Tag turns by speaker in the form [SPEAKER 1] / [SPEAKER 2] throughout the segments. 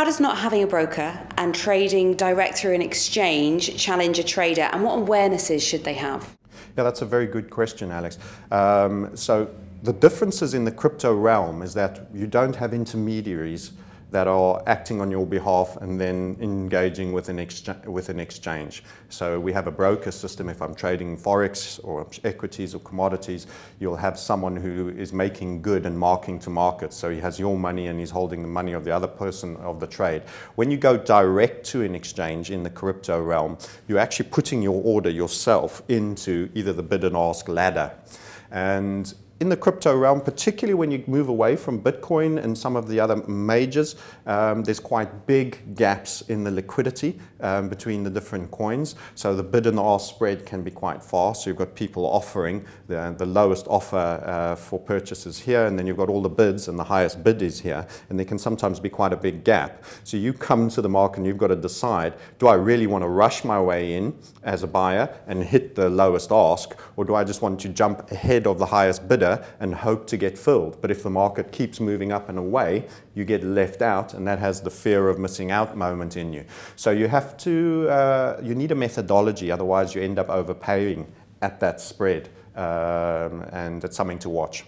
[SPEAKER 1] How does not having a broker and trading direct through an exchange challenge a trader, and what awarenesses should they have?
[SPEAKER 2] Yeah, that's a very good question, Alex. So the differences in the crypto realm is that you don't have intermediaries that are acting on your behalf and then engaging with an exchange. So we have a broker system. If I'm trading Forex or equities or commodities, you'll have someone who is making good and marking to market. So he has your money and he's holding the money of the other person of the trade. When you go direct to an exchange in the crypto realm, you're actually putting your order yourself into either the bid and ask ladder. And in the crypto realm, particularly when you move away from Bitcoin and some of the other majors, there's quite big gaps in the liquidity between the different coins. So the bid and ask spread can be quite fast. So you've got people offering the lowest offer for purchases here, and then you've got all the bids and the highest bid is here, and there can sometimes be quite a big gap. So you come to the market and you've got to decide, do I really want to rush my way in as a buyer and hit the lowest ask, or do I just want to jump ahead of the highest bidder and hope to get filled? But if the market keeps moving up and away, you get left out, and that has the fear of missing out moment in you. So you have to, you need a methodology, otherwise you end up overpaying at that spread, and it's something to watch.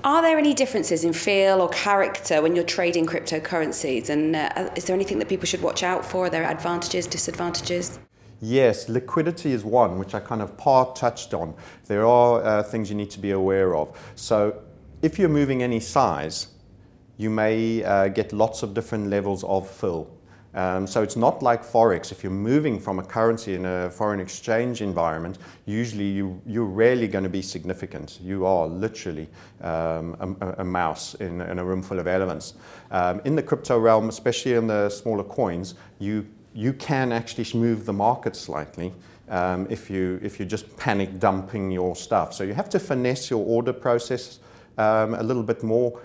[SPEAKER 1] Are there any differences in feel or character when you're trading cryptocurrencies? And is there anything that people should watch out for? Are there advantages, disadvantages?
[SPEAKER 2] Yes, liquidity is one, which I kind of part touched on. There are things you need to be aware of. So if you're moving any size, you may get lots of different levels of fill. So it's not like Forex. If you're moving from a currency in a foreign exchange environment, usually you're rarely going to be significant. You are literally a mouse in a room full of elements. In the crypto realm, especially in the smaller coins, you can actually move the market slightly if you're just panic dumping your stuff. So you have to finesse your order process a little bit more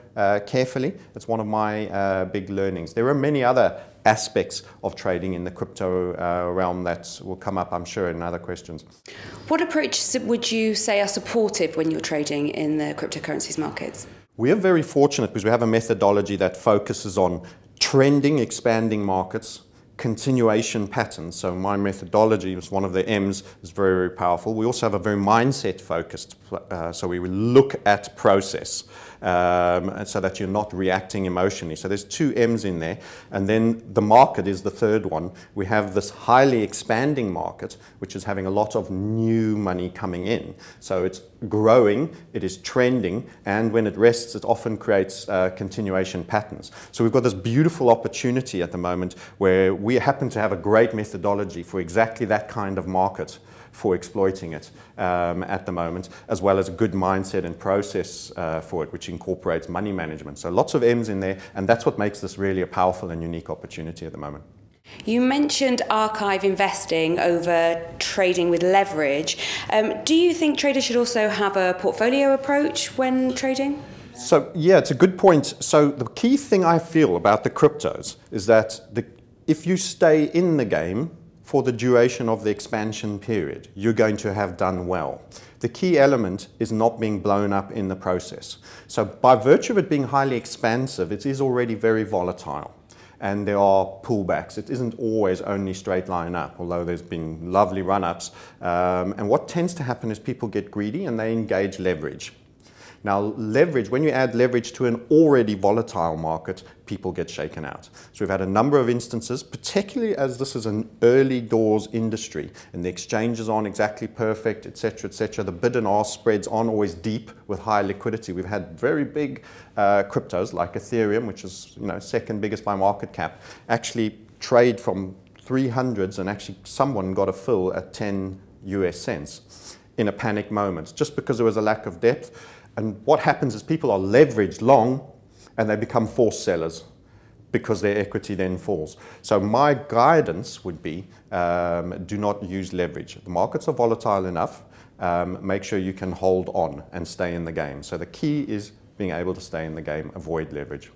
[SPEAKER 2] carefully. It's one of my big learnings. There are many other aspects of trading in the crypto realm that will come up, I'm sure, in other questions.
[SPEAKER 1] What approaches would you say are supportive when you're trading in the cryptocurrencies markets?
[SPEAKER 2] We are very fortunate because we have a methodology that focuses on trending, expanding markets, continuation patterns. So my methodology is one of the M's, is very, very powerful. We also have a very mindset focused, so we will look at process so that you're not reacting emotionally. So there's two M's in there. And then the market is the third one. We have this highly expanding market, which is having a lot of new money coming in. So it's growing, it is trending, and when it rests, it often creates continuation patterns. So we've got this beautiful opportunity at the moment where we happen to have a great methodology for exactly that kind of market for exploiting it at the moment, as well as a good mindset and process for it, which incorporates money management. So lots of M's in there, and that's what makes this really a powerful and unique opportunity at the moment.
[SPEAKER 1] You mentioned archive investing over trading with leverage. Do you think traders should also have a portfolio approach when trading?
[SPEAKER 2] So yeah, it's a good point. So the key thing I feel about the cryptos is that if you stay in the game for the duration of the expansion period, you're going to have done well. The key element is not being blown up in the process. So by virtue of it being highly expansive, it is already very volatile. And there are pullbacks. It isn't always only straight line up, although there's been lovely run-ups. And what tends to happen is people get greedy and they engage leverage. Now, leverage, when you add leverage to an already volatile market, people get shaken out. So we've had a number of instances, particularly as this is an early doors industry and the exchanges aren't exactly perfect, etc., etc. The bid and ask spreads aren't always deep with high liquidity. We've had very big cryptos like Ethereum, which is second biggest by market cap, actually trade from 300s, and actually someone got a fill at 10 US cents in a panic moment, just because there was a lack of depth. And what happens is people are leveraged long and they become forced sellers because their equity then falls. So my guidance would be do not use leverage. The markets are volatile enough. Make sure you can hold on and stay in the game. So the key is being able to stay in the game, avoid leverage.